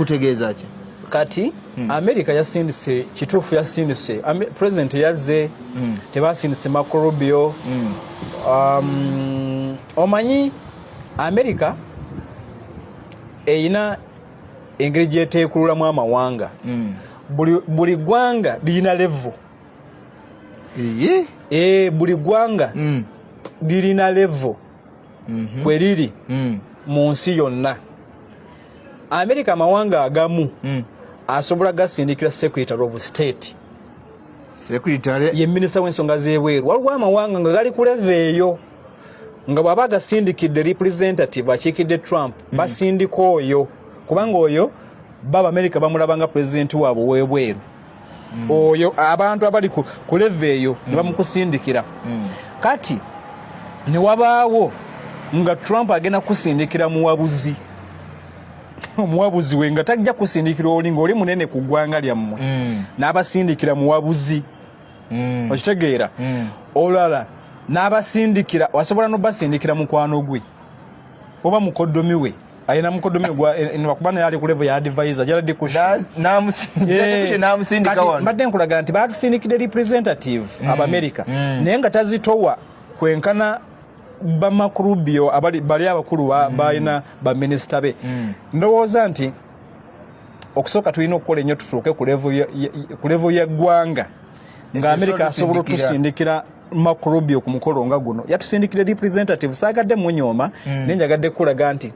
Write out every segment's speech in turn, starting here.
kutegeeza ki kati America yasindise kituufu yasindise president yazze tebasindise Marco Rubio omanyi America eyina engeri gyeteekululamu amawanga buli gwanga lirina level buli gwanga lirina level kwe liri mu nsi yonna. America amawanga agamu asobola gasindikira secretary of state ye minister w'ensonga z'ebweru. Waliwo amawanga nga gali ku level eyo nga bw'aba gasindikidde representative akiikidde Trump basindika oyo kubanga oyo baba America bamulabanga president waabwe w'ebweru oyo abantu abali ku level eyo ne bamukusindikira. Kati ne wabaawo nga Trump agenda kusindikira muwabuzi omuwabuzi we nga tajja kusindikira oli ng'oli munene ku ggwanga lyammwe n'abasindikira muwabuzi okitegeera olala n'abasindikira wasobola n'obasindikira mukwano gwe oba mukoddomi we alina mukoddomi kuba naye ali ku level ya advisor Jared Kushner n'amusindika wano mbadde nkulaga nti baatusindikidde representative Abamerica naye nga tazitowa kwenkana ba Marco Rubio bali abakulu balina ba minister be. Ndowooza nti okusooka tulina okukola ennyo tutuuke ku level ya ggwanga nga America asobola otusindikira Marco Rubio ku mukolo nga guno yatusindikira representative saagadde munyooma naye njagadde kulaga nti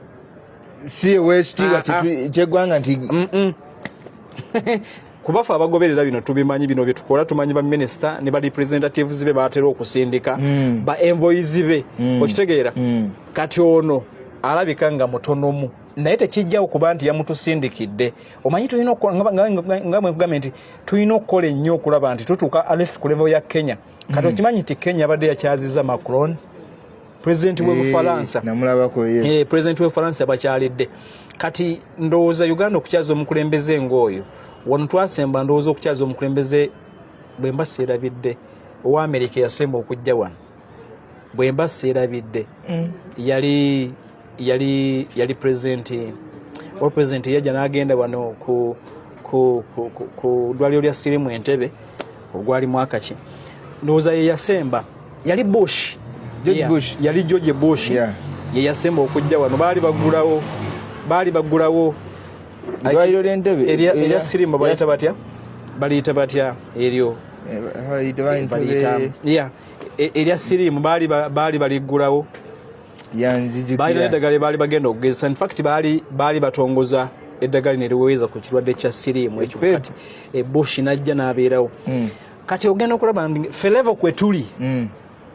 si wesitiibwa kyeggwanga nti kubafa abagoberera bino tubimanyi bino byetukola tumanyi ba minister ne ba representatives be batera okusindika ba envoys be okitegeera kati ono alabika nga mutonomu naye tekijja okuba nti yamutusindikidde. Omanyi tulina nga government tulina okukola ennyo okulaba nti tutuuka alesi ku level ya Kenya. Kati okimanyi nti Kenya abadde yakyaziza Macron president w'Ubufaransa namulabako president w'Ubufaransa bakyalidde. Kati ndowooza Uganda okukyaza omukulembeze ng'oyo wano twasemba ndowooza okukyaza omukulembeze bwe mba seerabidde owa America yasemba okujja wano bwe mba seerabidde yali president yajja n'agenda wano ku ddwaliro lya Sirimu Entebbe ogwali mwaka ki ndowooza ye yasemba yali Bush yali George Bush ye yasemba okujja wano baali bagulawo ddwaliro ly'Entebbe erya Sirimu baliyita batya eryo erya Sirimu baali baliggulawo balina eddagala baali bagenda okugezesa. In fact baali batongoza eddagala ne liweeza ku kirwadde kya Sirimu ekyo kati Bush najja n'abeerawo. Kati ogenda okulaba nti ffe kwe tuli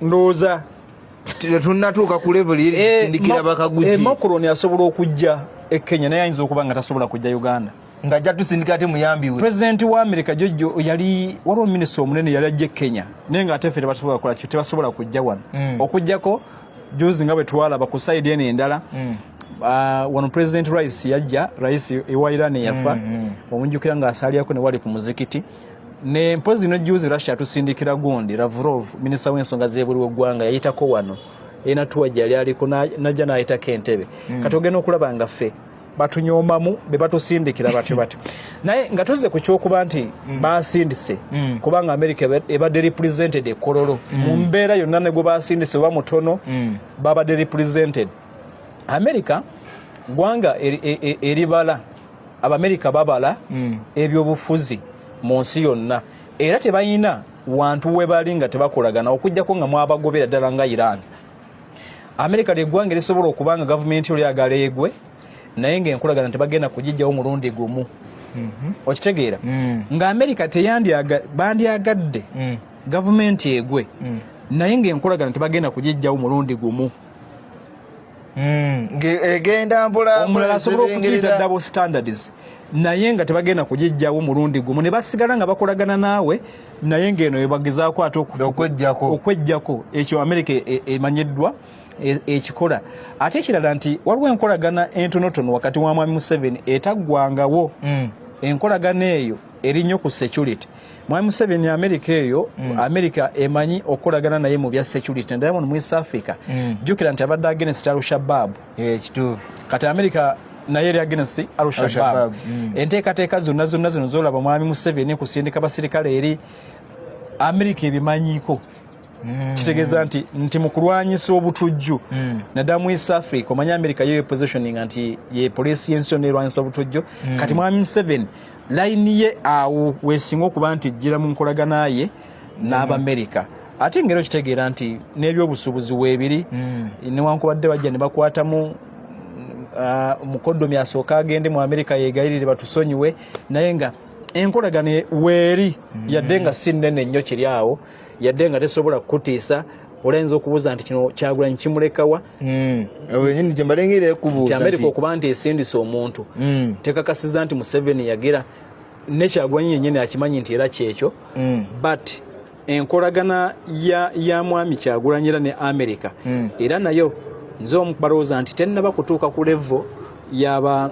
ndowooza tunatuuka ku level sindikira bakaguzi. Macron asobola okujja e Kenya naye ayinza okuba nga tasobola kujja Uganda ng'ajja tusindika ate muyambiwe. President wa America Jojo waliwo minisita omunene yali ajja Kenya naye nga ate ffe tebasobola kukola kyo tebasobola kujja wano okujjako juzi nga bwe twalaba ku side eno endala wano President Rice yajja Rice ewa Iran yafa omujjukira ng'asaaliyako ne wali ku muzikiti ne mpozi no juzi Russia tusindikira gundi Lavrov minisita w'ensonga z'ebweru w'eggwanga yayitako wano ena tuwajja yali aliko najja n'ayitako Entebbe. Kati ogenda okulaba nga ffe batunyoomamu be batusindikira batyo naye nga tuzze ku kyokuba nti basindise kubanga America ebadde represented ekololo mu mbeera yonna ne gwe basindise oba mutono babadde represented. America gwanga eribala Abamerika babala ebyobufuzi mu nsi yonna era tebayina wantu we bali nga tebakolagana okujjako nga mwabagobera ddala nga Iran. America ly'eggwanga lisobola okubanga gavumenti oli agala egwe naye ng'enkolagana tebagenda kugijjawo mulundi gumu okitegeera nga America bandyagadde gavumenti egwe naye ng'enkolagana tebagenda kugijjawo mulundi gumu egenda mpola omulala asobola okukiyita double standards naye nga tebagenda kugijjawo mulundi gumu ne basigala nga bakolagana naawe naye ng'eno ebagezaako ate okwejjako ekyo America emanyiddwa ekikola. Ate ekirala nti waliwo enkolagana entonotono wakati wa Mwami Museveni etaggwangawo enkolagana eyo erinnya ku security. Mwami Museveni America eyo America emanyi okolagana naye mu bya security naddala mu East Africa jjukira nti abadde against Al-Shabaab kituufu. Kati America naye eri against Al-Shabaab. Enteekateeka zonna zino zolaba mwami Museveni kusindika basirikale eri America ebimanyiiko. Kitegeeza nti mu kulwanyisa obutujju naddala mu East Africa omanya America yo positioning nti ye police y'ensi yonna erwanyisa obutujju. Kati mwami Museveni layini ye awo weesinga okuba nti ejjira mu nkolagana ye n'Abamerika. Ate ngero kitegeera nti n'ebyobusuubuzi weebiri newankubadde bajja ne bakwatamu omukoddomi asooka agende mu Amerika yeegayirire batusonyiwe naye nga enkolagana weeri yadde nga si nnene nnyo kiri awo yadde nga tesobola kukutiisa olayinza okubuuza nti kino Kyagulanyi kimulekawa nyini kyembalengere kubuuza nti Amerika okuba nti esindisa omuntu tekakasiza nti Museveni yagira ne Kyagulanyi yennyini akimanyi nti era kyekyo but enkolagana ya mwami Kyagulanyi era ne Amerika era nayo nze omubalowooza nti tennaba kutuuka ku level yaba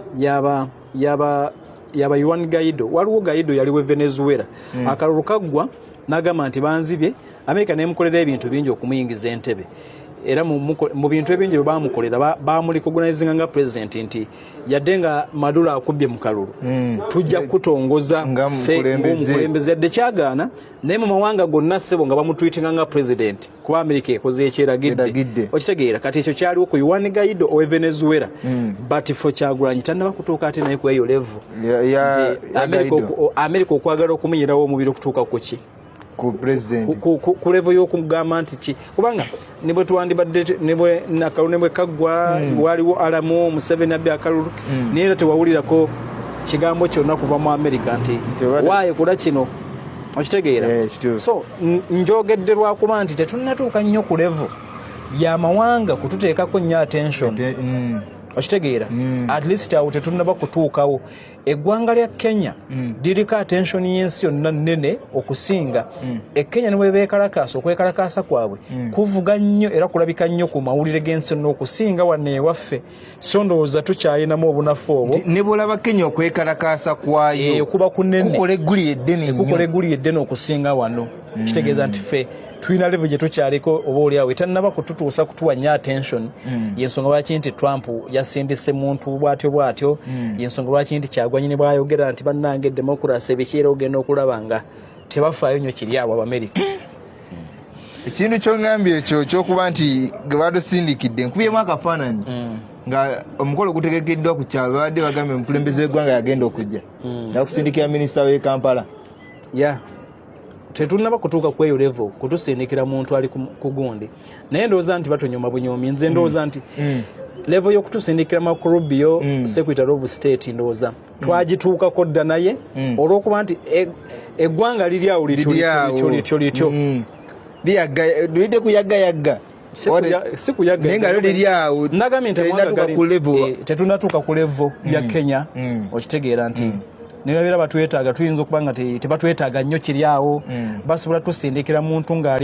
Juan Guaido. Waliwo Guaido yaliwe Venezuela akalulu kaggwa n'agamba nti banzibye Amerika nemukolera ebintu bingi okumuyingiza entebe era mu bintu ebingi bye bamukolera bamulicognizinga nga president nti yadde nga Maduro akubbye mu kalulu tujja kutongoza ng'omukulembeze yadde kyagaana naye mu mawanga gonna ssebo nga bamutwitinga nga president kuba Amerika ekoze ekyeragidde okitegeera kati ekyo kyaliwo ku Juan Guaido owe Venezuela but for Kyagulanyi tannaba kutuuka ate naye ku eyo level Amerika okwagala okumuyirawo omubiri okutuuka ku ki ku president ku level y'okugamba nti ki kubanga nibwe twandibadde nibwe nakalulu nibwe kaggwa waliwo alamu Museveni abbi akalulu naye era tewawulirako kigambo kyonna kuva mu Amerika nti waaye kula kino okitegeera so njogedde lwakuba nti tetunnatuuka nnyo ku level y'amawanga kututeekako nnyo attention okitegeera at least awo tetunnaba kutuukawo eggwanga lya Kenya liriko attention y'ensi yonna nnene okusinga Kenya ne beekalakaasa okwekalakaasa kwabwe kuvuga nnyo era kulabika nnyo ku mawulire g'ensi yonna okusinga wanne ewaffe so ndowooza tukyalinamu obunafu obwo ne bw'olaba Kenya okwekalakaasa kwayo kuba kunene kukola eggulire eddene okusinga wano kitegeeza nti ffe tulina level gye tukyaliko oba oliawo etannaba kututuusa kutuwa nnyo attention y'ensonga lwaki nti Trump yasindise muntu bw'atyo y'ensonga lwaki nti Kyagulanyi ne bw'ayogera nti bannange demokrasi ebikiira ogenda okulaba nga tebafaayo nnyo kiri awo Abamerika. Ekintu ky'ongambye ekyo ky'okuba nti batusindikidde nkubyemu akafaananyi nga omukolo gutegekeddwa ku kyalo babadde bagambye omukulembeze w'eggwanga yagenda okujja nakusindikira minisita w'e Kampala. Tetunaba kutuuka ku eyo level kutusindikira muntu ali ku gundi naye ndowooza nti batonyoma bunyomi nze ndowooza nti level y'okutusindikira Marco Rubio Secretary of State ndowooza twagituukako dda naye olw'okuba nti eggwanga liri awo lityo lulidde kuyagayagga si kuyagga naye nga liri awo nagambye nti tetunnatuuka ku level ya Kenya okitegeera nti nibabeera batwetaaga tuyinza okuba nga tebatwetaaga nnyo kiri awo basobola tusindikira muntu ng'ali